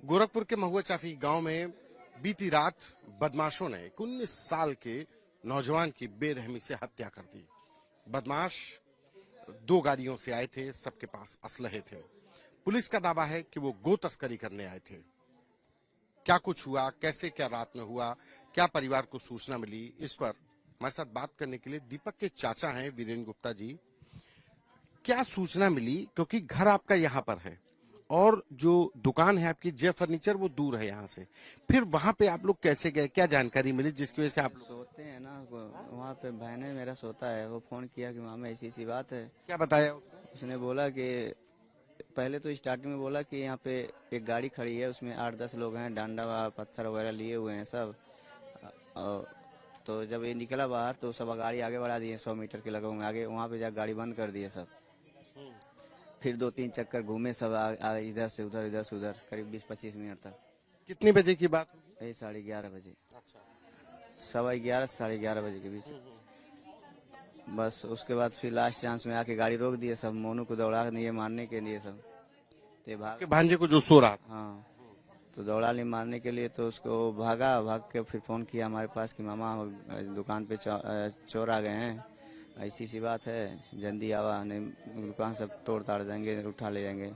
गोरखपुर के महुआ चाफी गांव में बीती रात बदमाशों ने एक 19 साल के नौजवान की बेरहमी से हत्या कर दी। बदमाश 2 गाड़ियों से आए थे, सबके पास असलहे थे। पुलिस का दावा है कि वो गो तस्करी करने आए थे। क्या कुछ हुआ, कैसे क्या रात में हुआ, क्या परिवार को सूचना मिली, इस पर हमारे साथ बात करने के लिए दीपक के चाचा हैं वीरेंद्र गुप्ता जी। क्या सूचना मिली, क्योंकि घर आपका यहाँ पर है और जो दुकान है आपकी जय फर्नीचर वो दूर है यहाँ से, फिर वहां पे आप लोग कैसे गए, क्या जानकारी मिली जिसकी वजह से आप लोग सोते हैं ना, वहाँ पे बहने मेरा सोता है। वो फोन किया कि मामा ऐसी ऐसी बात है। क्या बताया उसने? उसने बोला कि पहले तो स्टार्टिंग में बोला कि यहाँ पे एक गाड़ी खड़ी है, उसमें 8-10 लोग हैं, डंडा पत्थर वगैरह लिए हुए हैं सब। और तो जब ये निकला बाहर तो सब गाड़ी आगे बढ़ा दिए 100 मीटर के लगभग आगे, वहाँ पे जाकर गाड़ी बंद कर दिए सब। फिर 2-3 चक्कर घूमे सब इधर से उधर करीब 20-25 मिनट तक। कितनी बजे की बात होगी? यही 11:30 बजे, अच्छा। 11:15 11:30 बजे के बीच। बस उसके बाद फिर लास्ट चांस में आके गाड़ी रोक दिए सब, मोनू को दौड़ा दिए मारने के लिए सब। तो भाग, के भांजे को जो सो रहा था। हाँ, तो दौड़ा लिए मारने के लिए। तो उसको भाग के फिर फोन किया हमारे पास कि मामा दुकान पे चोर आ गए हैं, ऐसी सी बात है, जल्दी आवा, नहीं दुकान सब तोड़ ताड़ देंगे, उठा ले जाएंगे।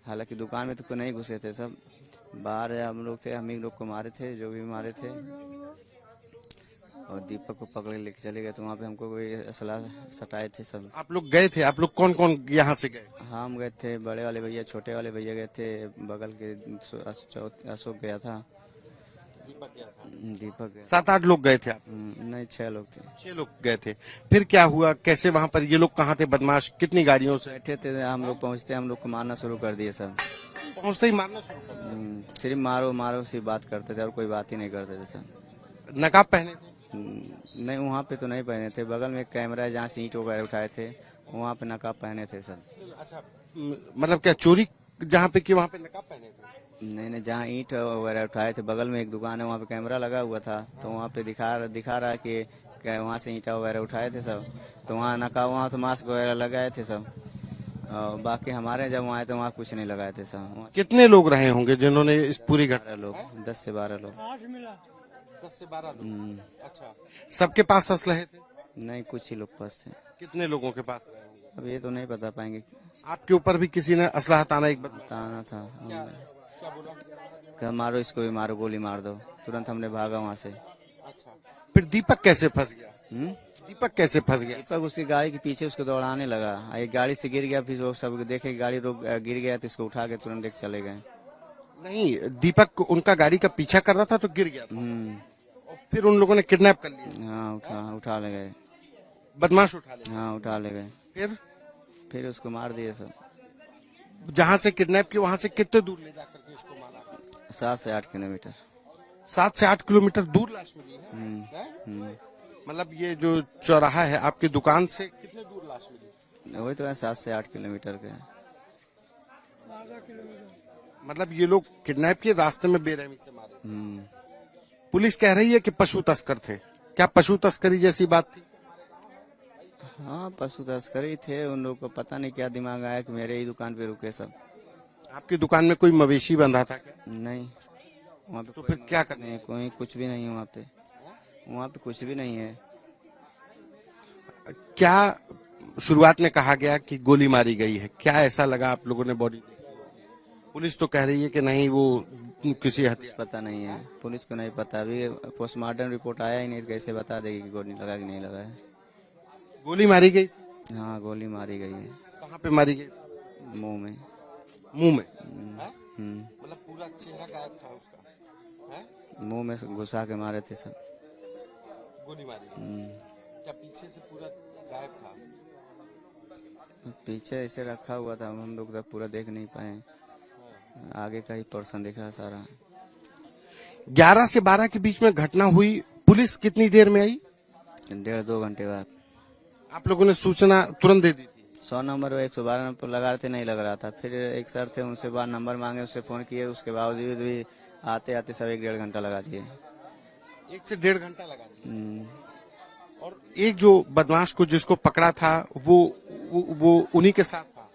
हालांकि दुकान में तो कोई नहीं घुसे थे, सब बाहर हम लोग थे, हम ही लोग को मारे थे, जो भी मारे थे। और दीपक को पकड़ के लेके चले गए, तो वहाँ पे हमको कोई असला सटाए थे सब। आप लोग गए थे? आप लोग कौन कौन यहाँ से गए? हम गए थे, बड़े वाले भैया, छोटे वाले भैया गए थे, बगल के अशोक गया था, दीपक गया। 7-8 लोग गए थे आप? नहीं, 6 लोग थे। 6 लोग गए थे। फिर क्या हुआ, कैसे वहां पर ये लोग कहाँ थे बदमाश, कितनी गाड़ियों से बैठे थे, हम लोग पहुँचते हम लोग को मारना शुरू कर दिए सब। पहुंचते ही मारना शुरू कर दिया? सिर्फ मारो मारो सी बात करते थे और कोई बात ही नहीं करते थे सब। नकाब पहने थे? नहीं, वहाँ पे तो नहीं पहने थे, बगल में एक कैमरा है जहाँ से ईंट वगैरह उठाए थे, वहाँ पे नकाब पहने थे सब। अच्छा, मतलब क्या चोरी जहाँ पे की वहाँ पे नकाब पहने थे? नहीं, जहाँ ईंट वगैरह उठाए थे बगल में एक दुकान है, वहाँ पे कैमरा लगा हुआ था, तो वहाँ पे दिखा रहा है कि वहाँ से ईंटा वगैरह उठाए थे सब। तो वहाँ नकाब, वहाँ तो मास्क वगैरह लगाए थे सब। और बाकी हमारे जब वहाँ आए तो वहाँ कुछ नहीं लगाए थे सब। कितने लोग रहे होंगे जिन्होंने इस पूरी घटना? 12 लोग, 10 से 12 लोग। 10 से 12 लोग। अच्छा, सबके पास असलहे थे? नहीं, कुछ ही लोग पास थे। कितने लोगों के पास रहे होंगे? अब ये तो नहीं बता पाएंगे। आपके ऊपर भी किसी ने असलहा ताना एक बार बताना था, क्या बोला? कि मारो इसको भी मारो, गोली मार दो। तुरंत हमने भागा वहाँ से। अच्छा, फिर दीपक कैसे फंस गया? हम्म दीपक कैसे फंस गया? दीपक उसकी गाड़ी के पीछे उसको दौड़ाने लगा, एक गाड़ी से गिर गया, फिर वो सब देखे गाड़ी गिर गया तो इसको उठा के तुरंत लेके चले गए। नहीं, दीपक उनका गाड़ी का पीछा कर रहा था तो गिर गया था। और फिर उन लोगों ने किडनैप कर लिया? हाँ, उठा ले गए। बदमाश उठा ले? हाँ, उठा ले गए। फिर उसको मार दिए सब। जहाँ से किडनैप किया वहाँ से कितने दूर ले जाकर के उसको मारा? 7 से 8 किलोमीटर। 7 से 8 किलोमीटर दूर लाश मिली है? मतलब ये जो चौराहा है आपकी दुकान से कितने दूर लाश मिली? वही तो है, 7 से 8 किलोमीटर के। मतलब ये लोग किडनैप किए, रास्ते में बेरहमी से मारे। पुलिस कह रही है कि पशु तस्कर थे। क्या पशु तस्करी जैसी बात थी? हाँ, पशु तस्करी थे। उन लोग को पता नहीं क्या दिमाग आया कि मेरे ही दुकान पे रुके सब। आपकी दुकान में कोई मवेशी बंधा था क्या? नहीं, वहाँ पे तो फिर क्या करने? कोई कुछ भी नहीं है वहाँ पे कुछ भी नहीं है। क्या शुरुआत में कहा गया कि गोली मारी गई है, क्या ऐसा लगा आप लोगों ने बॉडी? पुलिस तो कह रही है कि नहीं, वो किसी हत्या। पता नहीं है, पुलिस को नहीं पता। अभी पोस्टमार्टम रिपोर्ट आया ही नहीं, कैसे बता देगी कि गोली लगा कि नहीं लगा है। गोली मारी गई? हाँ, गोली मारी गई है। कहाँ पे मारी गई? मुंह में। मुंह में? मतलब पूरा चेहरा गायब था उसका? मुंह में घुसा के मारे थे सब। गोली मारी? क्या पीछे से पूरा गायब था? पीछे ऐसे रखा हुआ था, हम लोग तो पूरा देख नहीं पाए, आगे का ही पोर्शन दिख रहा सारा। 11 से 12 के बीच में घटना हुई। पुलिस कितनी देर में आई? 1.5-2 घंटे बाद। आप लोगों ने सूचना तुरंत दे दी थी? 100 नंबर 112 नंबर लगा रहे थे, नहीं लग रहा था। फिर एक सर थे, उनसे बार नंबर मांगे, उससे फोन किए, उसके बावजूद भी आते आते सब 1-1.5 घंटा लगा दिए। 1 से 1.5 घंटा लगा दिया। और एक जो बदमाश को जिसको पकड़ा था वो उन्हीं के साथ था?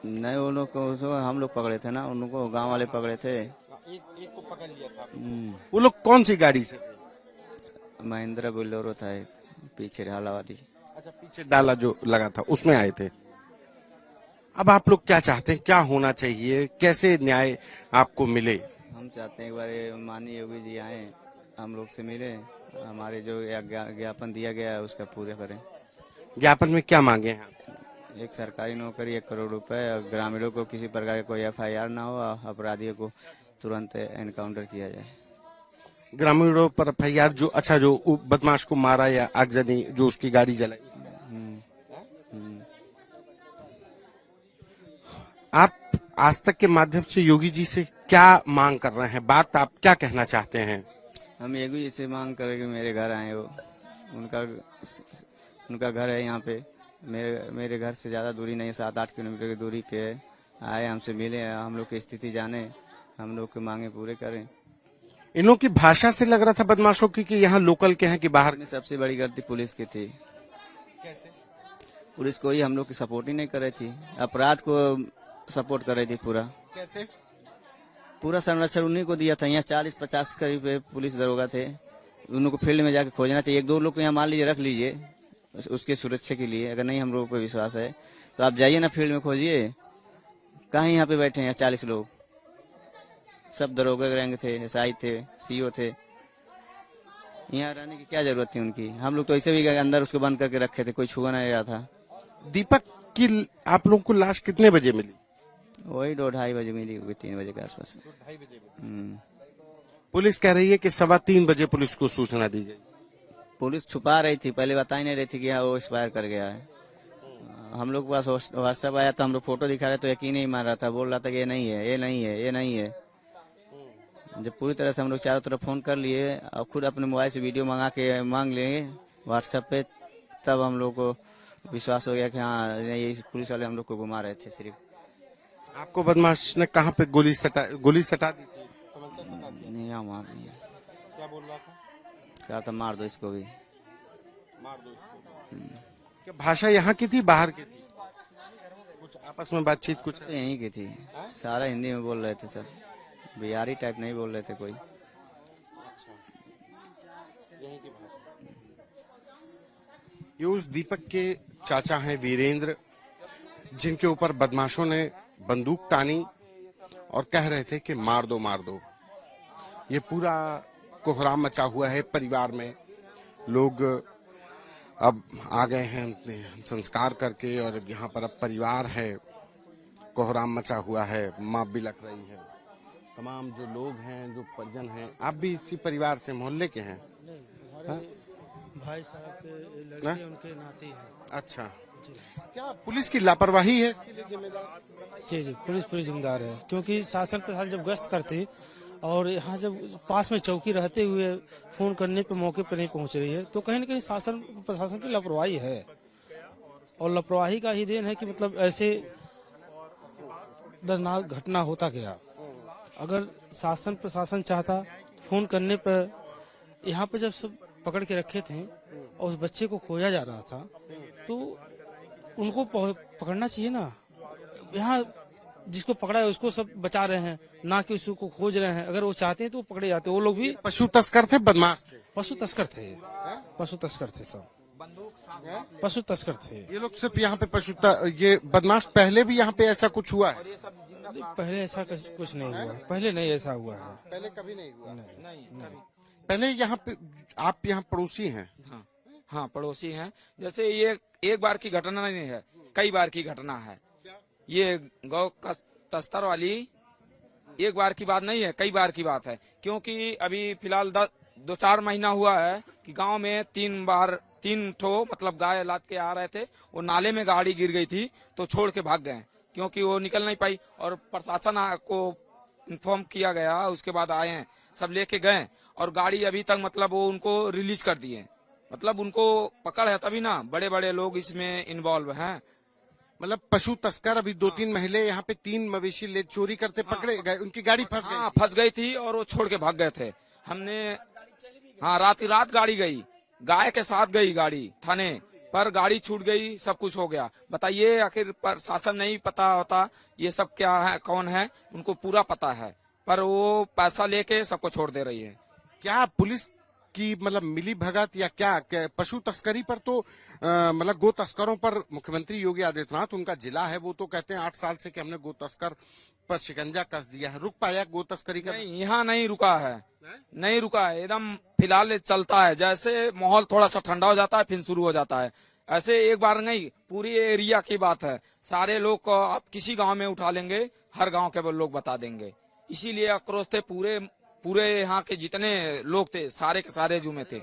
नहीं, वो लोग को तो हम लोग पकड़े थे ना, उनको गांव वाले पकड़े थे। एक को पकड़ लिया था। हम्म, वो लोग कौन सी गाड़ी से थे? महिंद्रा बोलेरो था एक, पीछे ढाला वाली। अच्छा, पीछे डाला जो लगा था उसमें आए थे। अब आप लोग क्या चाहते हैं, क्या होना चाहिए, कैसे न्याय आपको मिले? हम चाहते हैं एक बार ये माननीय योगी जी आए, हम लोग से मिले, हमारे जो ज्ञापन दिया गया है उसका पूरा करें। ज्ञापन में क्या मांगे हैं? एक सरकारी नौकरी, 1 करोड़ रुपए, और ग्रामीणों को किसी प्रकार का कोई FIR ना हो, अपराधियों को तुरंत एनकाउंटर किया जाए। ग्रामीणों पर FIR जो, अच्छा, जो बदमाश को मारा या आगजनी जो उसकी गाड़ी जलाई। हम्म, हम्म। आप आज तक के माध्यम से योगी जी से क्या मांग कर रहे हैं, बात आप क्या कहना चाहते हैं? हम योगी जी से मांग करें कि मेरे घर आए, वो उनका घर है यहाँ पे, मेरे घर से ज्यादा दूरी नहीं है, 7-8 किलोमीटर की दूरी पे है। आए, हमसे मिले, हम लोग की स्थिति जाने, हम लोग की मांगे पूरे करें। इन लोगों की भाषा से लग रहा था बदमाशों की कि यहाँ लोकल के हैं कि बाहर। में सबसे बड़ी गलती पुलिस की थी। कैसे? पुलिस कोई हम लोग की सपोर्ट ही नहीं कर रही थी, अपराध को सपोर्ट कर रही थी पूरा। कैसे? पूरा संरक्षण उन्हीं को दिया था। यहाँ 40-50 करीब पुलिस दरोगा थे, उनको फील्ड में जाके खोजना चाहिए। 1-2 लोग को यहाँ मान लीजिए, रख लीजिए उसके सुरक्षा के लिए। अगर नहीं हम लोगों को विश्वास है तो आप जाइए ना, फील्ड में खोजिए। कहाँ यहाँ पे बैठे हैं 40 लोग, सब दरोगा रैंक थे, SI थे, CO थे। यहाँ रहने की क्या जरूरत थी उनकी? हम लोग तो ऐसे भी अंदर उसको बंद करके रखे थे, कोई छुआ नहीं रहा था। दीपक की आप लोगों को लाश कितने बजे मिली? वही 2-2:30 बजे मिली होगी, 3 बजे के आसपास। पुलिस कह रही है कि 2:15 बजे पुलिस को सूचना दी गई। पुलिस छुपा रही थी, पहले बता ही नहीं रही थी कि हाँ वो एक्सपायर कर गया है। हम लोग के पास व्हाट्सएप आया तो हम लोग फोटो दिखा रहे तो यकीन नहीं मान रहा था, बोल रहा था कि ये नहीं है, ये नहीं है, ये नहीं है। जब पूरी तरह से हम लोग चारों तरफ फोन कर लिए और खुद अपने मोबाइल से वीडियो मांग लेंगे व्हाट्सएप पे, तब हम लोग को विश्वास हो गया कि हाँ ये पुलिस वाले हम लोग को घुमा रहे थे सिर्फ। आपको बदमाश ने कहाँ पे गोली सटा दी थी? नहीं, यहाँ मार नहीं है। क्या बोल रहा था? क्या था, मार दो इसको भी। मार दो इसको। क्या भाषा यहाँ की थी, बाहर की थी? कुछ आपस में बातचीत कुछ? तो यहीं की थी, सारा हिंदी में बोल रहे थे सब, बिहारी टाइप नहीं बोल रहे थे कोई। यहीं की भाषा। ये उस दीपक के चाचा हैं वीरेंद्र, जिनके ऊपर बदमाशों ने बंदूक तानी और कह रहे थे कि मार दो मार दो। ये पूरा कोहराम मचा हुआ है परिवार में। लोग अब आ गए हैं संस्कार करके, और यहाँ पर अब परिवार है, कोहराम मचा हुआ है, माँ बिलख रही है। तमाम जो लोग हैं, जो परिजन हैं, आप भी इसी परिवार से, मोहल्ले के हैं? भाई साहब के लड़के उनके नाते हैं। अच्छा, क्या पुलिस की लापरवाही है इसके लिए जिम्मेदार? जी, पुलिस जिम्मेदार है, क्योंकि शासन प्रशासन जब गश्त करते और यहाँ जब पास में चौकी रहते हुए फोन करने पे मौके पर नहीं पहुंच रही है, तो कहीं न कहीं शासन प्रशासन की लापरवाही है। और लापरवाही का ही देन है कि मतलब ऐसे दर्दनाक घटना होता गया। अगर शासन प्रशासन चाहता, फोन करने पर यहाँ पे जब सब पकड़ के रखे थे और उस बच्चे को खोया जा रहा था, तो उनको पकड़ना चाहिए ना। यहाँ जिसको पकड़ा है उसको सब बचा रहे हैं, ना कि उसको खोज रहे हैं। अगर वो चाहते हैं तो वो पकड़े जाते। वो लोग भी पशु तस्कर थे, बदमाश थे, पशु तस्कर थे, सब पशु तस्कर थे। ये लोग सिर्फ यहाँ पे ये बदमाश। पहले भी यहाँ पे ऐसा कुछ हुआ है? पहले ऐसा कुछ नहीं हुआ, पहले नहीं ऐसा हुआ है, पहले कभी नहीं हुआ। नहीं। पहले यहाँ पे आप यहाँ पड़ोसी हैं? हाँ, पड़ोसी हैं। जैसे ये एक बार की घटना नहीं है, कई बार की घटना है। ये गौ तस्कर वाली एक बार की बात नहीं है, कई बार की बात है। क्योंकि अभी फिलहाल 2-4 महीना हुआ है कि गांव में 3 ठो मतलब गाय लाद के आ रहे थे, वो नाले में गाड़ी गिर गई थी तो छोड़ के भाग गए, क्योंकि वो निकल नहीं पाई। और प्रशासन को इन्फॉर्म किया गया, उसके बाद आए हैं, सब लेके गए और गाड़ी अभी तक मतलब वो उनको रिलीज कर दिए। मतलब उनको पकड़ है तभी ना, बड़े बड़े लोग इसमें इन्वॉल्व हैं। मतलब पशु तस्कर अभी 2-3 महीने यहाँ पे 3 मवेशी ले चोरी करते पकड़े गए, उनकी गाड़ी फंस गई। हाँ, फंस गई थी और वो छोड़ के भाग गए थे। हमने रात गाड़ी गई, गाय के साथ गई गाड़ी थाने, पर गाड़ी छूट गई, सब कुछ हो गया। बताइए आखिर प्रशासन नहीं पता होता ये सब क्या है, कौन है, उनको पूरा पता है, पर वो पैसा लेके सबको छोड़ दे रही है। क्या पुलिस की मतलब मिली भगत या क्या पशु तस्करी पर तो मतलब गो तस्करों पर मुख्यमंत्री योगी आदित्यनाथ, उनका जिला है, वो तो कहते हैं 8 साल से कि हमने गो तस्कर पर शिकंजा कस दिया है। रुक पाया गो तस्करी का? नहीं, यहाँ नहीं रुका है, नहीं रुका है, एकदम फिलहाल चलता है। जैसे माहौल थोड़ा सा ठंडा हो जाता है फिर शुरू हो जाता है। ऐसे एक बार नहीं, पूरी एरिया की बात है। सारे लोग को आप किसी गांव में उठा लेंगे, हर गांव के लोग बता देंगे। इसीलिए आक्रोश थे, पूरे यहाँ के जितने लोग थे सारे के सारे जुमे थे।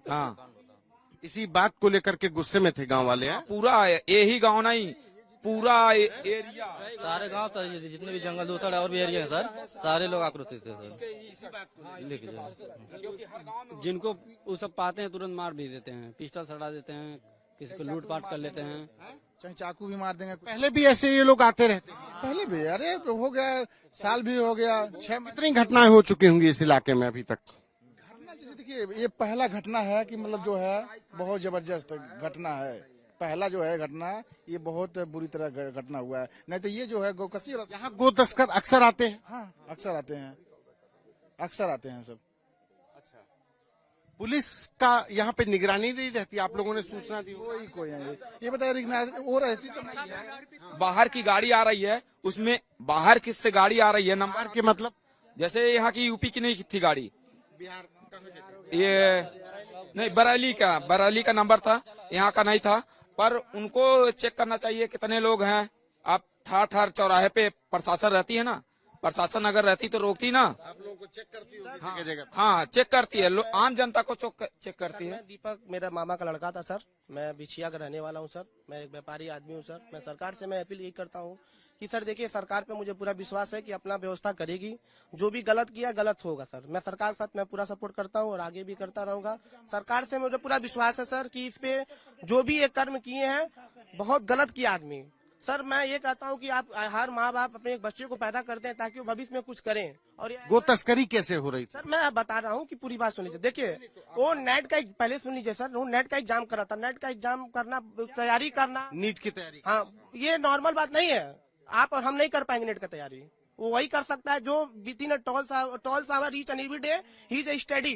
हाँ, इसी बात को लेकर के गुस्से में थे गांव वाले हैं। पूरा यही गांव नहीं, पूरा एरिया, सारे गांव सर, जितने भी जंगल दोस्त और भी एरिया है सर, सारे लोग आक्रोशित थे सर। जिनको वो सब पाते हैं तुरंत मार भी देते हैं, पिस्टल सड़ा देते हैं, किसी को लूटपाट कर लेते हैं, चाहे चाकू भी मार देंगे। पहले भी ऐसे ये लोग आते रहते हैं? पहले भी, अरे हो गया, साल भी हो गया, 6 महीने। कितनी घटनाएं हो चुकी होंगी इस इलाके में अभी तक? घटना जैसे देखिए, ये पहला घटना है कि मतलब जो है बहुत जबरदस्त घटना है। पहला जो है घटना, ये बहुत बुरी तरह घटना हुआ है। नहीं तो ये जो है गोकसी, यहाँ गो तस्कर अक्सर आते हैं? हाँ अक्सर आते हैं, अक्सर आते हैं सब। पुलिस का यहाँ पे निगरानी नहीं रहती? आप लोगों ने सूचना दी? कोई नहीं, ये बताइए वो रहती तो नहीं है। बाहर की गाड़ी आ रही है, उसमें बाहर किससे गाड़ी आ रही है, बाहर नंबर के मतलब? जैसे यहाँ की यूपी की नहीं थी गाड़ी, बिहार कहाँ के? ये नहीं, बरेली का नंबर था, यहाँ का नहीं था। पर उनको चेक करना चाहिए कितने लोग हैं। आप ठार चौराहे पे प्रशासन रहती है ना, प्रशासन अगर रहती तो रोकती ना। आप लोगों को चेक करती होगी जगह जगह? हाँ, चेक करती है, आम जनता को चेक करती है। मैं दीपक, मेरा मामा का लड़का था सर। मैं बिछिया का रहने वाला हूँ सर। मैं एक व्यापारी आदमी हूँ सर। मैं सरकार से मैं अपील यही करता हूँ कि सर देखिए, सरकार पे मुझे पूरा विश्वास है कि अपना व्यवस्था करेगी। जो भी गलत किया गलत होगा सर। मैं सरकार साथ मैं पूरा सपोर्ट करता हूँ और आगे भी करता रहूंगा। सरकार से मुझे पूरा विश्वास है सर कि इस पे जो भी ये कर्म किए हैं बहुत गलत किया आदमी। सर मैं ये कहता हूँ कि आप हर माँ बाप अपने एक बच्चे को पैदा करते हैं ताकि वो भविष्य में कुछ करें। और गो तस्करी कैसे हो रही थी? सर मैं बता रहा हूँ कि पूरी बात सुन लीजिए। देखिए, वो नेट का पहले सुन लीजिए सर, वो नेट का एग्जाम कर रहा था। नेट का एग्जाम करना, तैयारी करना, नीट की तैयारी? हाँ, ये नॉर्मल बात नहीं है। आप और हम नहीं कर पाएंगे नेट का तैयारी। वो वही कर सकता है जो within 12 hour each and every day he is study.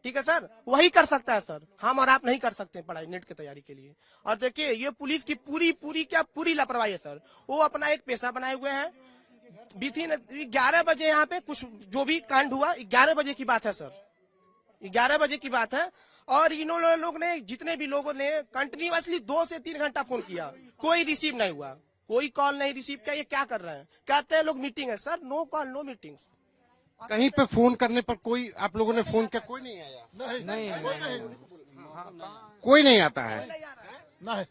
ठीक है सर, वही कर सकता है सर। हम और आप नहीं कर सकते पढ़ाई नेट की तैयारी के लिए। और देखिए, ये पुलिस की पूरी लापरवाही है सर। वो अपना एक पैसा बनाए हुए हैं। विदिन 11 बजे यहाँ पे कुछ जो भी कांड हुआ, 11 बजे की बात है सर, 11 बजे की बात है। और इन्होंने लोग ने, जितने भी लोगों ने कंटिन्यूअसली 2 से 3 घंटा फोन किया, कोई रिसीव नहीं हुआ, कोई कॉल नहीं रिसीव किया। ये क्या कर रहे हैं? कहते हैं लोग मीटिंग है sir. No call no meeting. कहीं पे फोन करने पर कोई, आप लोगों ने फोन किया, कोई नहीं आया? नहीं, कोई नहीं आता है? नहीं,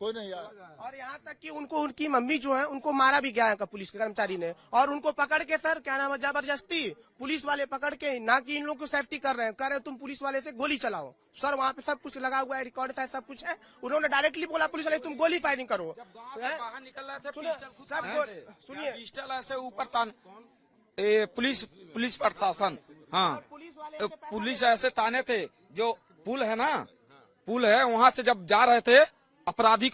कोई नहीं आया। और यहाँ तक कि उनको, उनकी मम्मी जो है, उनको मारा भी गया है पुलिस के कर्मचारी ने। और उनको पकड़ के सर, क्या नाम है, जबरदस्ती पुलिस वाले पकड़ के, ना कि इन लोग को सेफ्टी कर रहे हैं, कह रहे तुम पुलिस वाले से गोली चलाओ। सर वहाँ पे सब कुछ लगा हुआ है, रिकॉर्ड है, सब कुछ है। उन्होंने डायरेक्टली बोला पुलिस वाले तुम गोली फायरिंग करो। बाहर निकल रहे थे, सुनिए, पिस्टल ऐसे ऊपर तान, पुलिस प्रशासन, हाँ, पुलिस ऐसे ताने थे। जो पुल है ना, पुल है, वहाँ से जब जा रहे थे अपराधी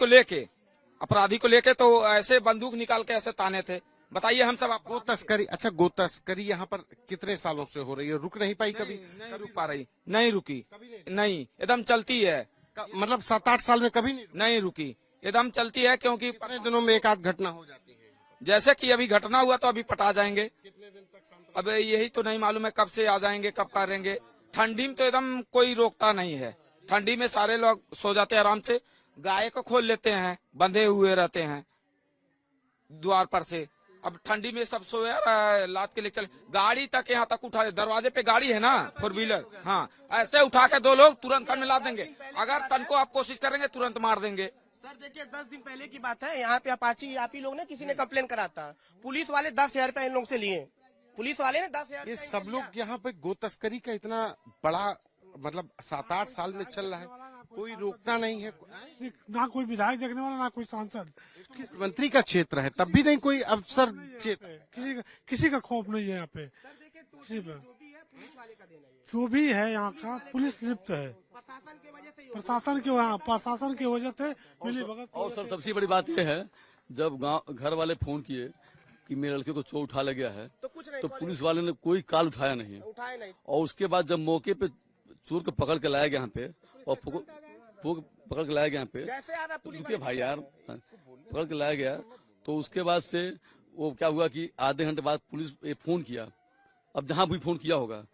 को लेके तो ऐसे बंदूक निकाल के ऐसे ताने थे। बताइए हम सब आपको। गो तस्करी, अच्छा गो तस्करी यहाँ पर कितने सालों से हो रही है? रुक नहीं पाई कभी? नहीं रुक पा रही, नहीं रुकी, नहीं, एकदम चलती है। मतलब 7-8 साल में कभी नहीं रुकी, एकदम चलती है। क्योंकि कितने दिनों में एक आध घटना हो जाती है? जैसे कि अभी घटना हुआ तो अभी पटा जाएंगे। अब यही तो नहीं मालूम है कब से आ जाएंगे, कब करेंगे। ठंडी में तो एकदम कोई रोकता नहीं है। ठंडी में सारे लोग सो जाते हैं आराम से। गाय को खोल लेते हैं, बंधे हुए रहते हैं द्वार पर से। अब ठंडी में सब सोए लाद के ले चले, गाड़ी तक यहाँ तक उठा, दरवाजे पे गाड़ी है ना, 4 व्हीलर, हाँ, ऐसे उठा के 2 लोग तुरंत घर में ला देंगे। अगर तन को आप कोशिश करेंगे तुरंत मार देंगे। सर देखिए, 10 दिन पहले की बात है, यहाँ पे अपाची आप ही लोग ने, किसी ने कंप्लेन करा था। पुलिस वाले 10,000 रुपए इन लोग से लिए। पुलिस वाले ने 10,000। ये सब लोग यहाँ पे गो तस्करी का इतना बड़ा, मतलब 7-8 साल में चल रहा है, कोई रोकता नहीं है। ना कोई विधायक देखने वाला, ना कोई सांसद। मंत्री का क्षेत्र है तब भी नहीं कोई अफसर किसी का खौफ नहीं है यहाँ पे। किसी पे जो भी है यहाँ का पुलिस लिप्त है। प्रशासन की वजह से मिली भगत। और सर सबसे बड़ी बात यह है, जब गांव घर वाले फोन किए कि मेरे लड़के को चोर उठा ले गया है, तो पुलिस वाले ने कोई कॉल उठाया नहीं। और उसके बाद जब मौके पे चोर को पकड़ के लाया गया यहाँ पे, और पकड़ के लाया गया यहाँ पे, रुकिए भाई यार, पकड़ के लाया गया, तो उसके बाद से वो क्या हुआ कि आधे घंटे बाद पुलिस फोन किया। अब जहां भी फोन किया होगा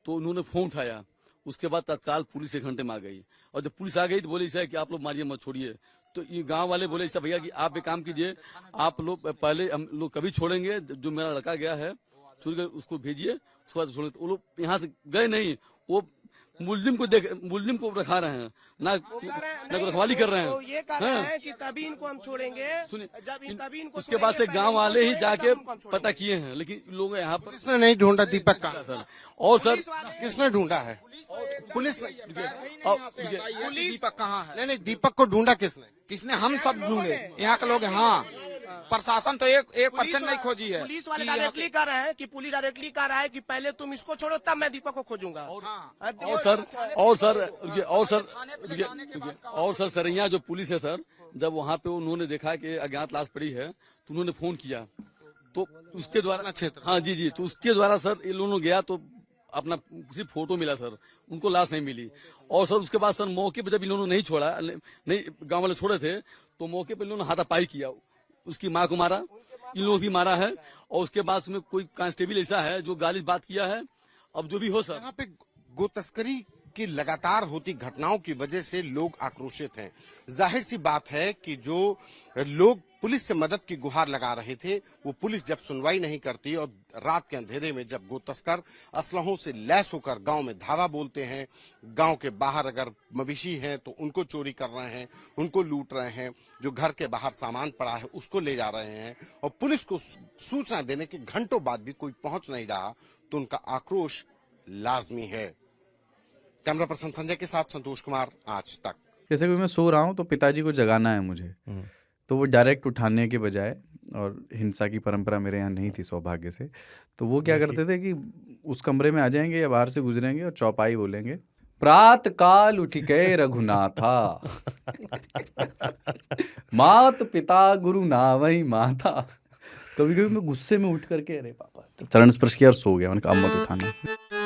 तो उन्होंने फोन उठाया, उसके बाद तत्काल पुलिस 1 घंटे में आ गई। और जब पुलिस आ गई तो बोले ऐसा है कि आप लोग मारिए मत छोड़िए। तो ये गांव वाले बोले ऐसा भैया कि आप एक काम कीजिए, आप लोग पहले हम लोग कभी छोड़ेंगे, जो मेरा लड़का गया है चोरी कर उसको भेजिए, उसके बाद छोड़ेंगे। तो वो लोग यहाँ से गए नहीं, वो मुल्जिम को रखा रहे हैं, ना रखवाली कर रहे हैं। तो ये कह रहे हैं कि तभी इनको हम छोड़ेंगे, सुनिए, तभी इनको उसके बाद से गांव वाले ही जाके पता पता किए हैं, लेकिन लोग यहाँ पर किसने नहीं ढूंढा दीपक का? सर। और सर किसने ढूंढा है? पुलिस ने। दीपक कहाँ है? नहीं, दीपक को ढूंढा किसने? किसने? हम सब ढूंढे, यहाँ के लोग। हाँ, प्रशासन तो 1% नहीं खोजी है। पुलिस वाले डायरेक्टली कह रहे हैं कि पुलिस डायरेक्टली कह रहा है कि पहले तुम इसको छोड़ो तब मैं दीपक को खोजूंगा। और सर सरैया जो पुलिस है सर, जब वहाँ पे उन्होंने देखा कि अज्ञात लाश पड़ी है तो उन्होंने फोन किया, तो उसके द्वारा क्षेत्र, हाँ जी, तो उसके द्वारा सर इन लोगों गया तो अपना सिर्फ फोटो मिला सर, उनको लाश नहीं मिली। और सर उसके बाद सर मौके पे जब इन लोगों ने नहीं छोड़ा, नहीं गांव वाले छोड़े थे, तो मौके पे इन लोगों ने हाथापाई किया, उसकी माँ को मारा, इन लोगों भी मारा है। और उसके बाद उसमें कोई कांस्टेबल ऐसा है जो गाली बात किया है। अब जो भी हो सर, यहाँ पे गो तस्करी की लगातार होती घटनाओं की वजह से लोग आक्रोशित हैं। जाहिर सी बात है कि जो लोग पुलिस से मदद की गुहार लगा रहे थे, वो पुलिस जब सुनवाई नहीं करती और रात के अंधेरे में जब गो तस्कर असलहों से लैस होकर गांव में धावा बोलते हैं, गांव के बाहर अगर मवेशी हैं तो उनको चोरी कर रहे हैं, उनको लूट रहे हैं, जो घर के बाहर सामान पड़ा है उसको ले जा रहे हैं, और पुलिस को सूचना देने के घंटों बाद भी कोई पहुंच नहीं रहा, तो उनका आक्रोश लाजमी है। कैमरा पर्सन संजय के साथ संतोष कुमार, आज तक। जैसे कि मैं सो रहा हूँ तो पिताजी को जगाना है मुझे, तो वो डायरेक्ट उठाने के बजाय, और हिंसा की परंपरा मेरे यहाँ नहीं थी सौभाग्य से, तो वो क्या करते थे कि उस कमरे में आ जाएंगे या बाहर से गुजरेंगे और चौपाई बोलेंगे, प्रात काल उठ गए रघुनाथा, मात पिता गुरु नावई माता। कभी कभी मैं गुस्से में उठ करके, अरे पापा, चरण स्पर्श किया और सो गया, मैंने कहा अब मत उठाना।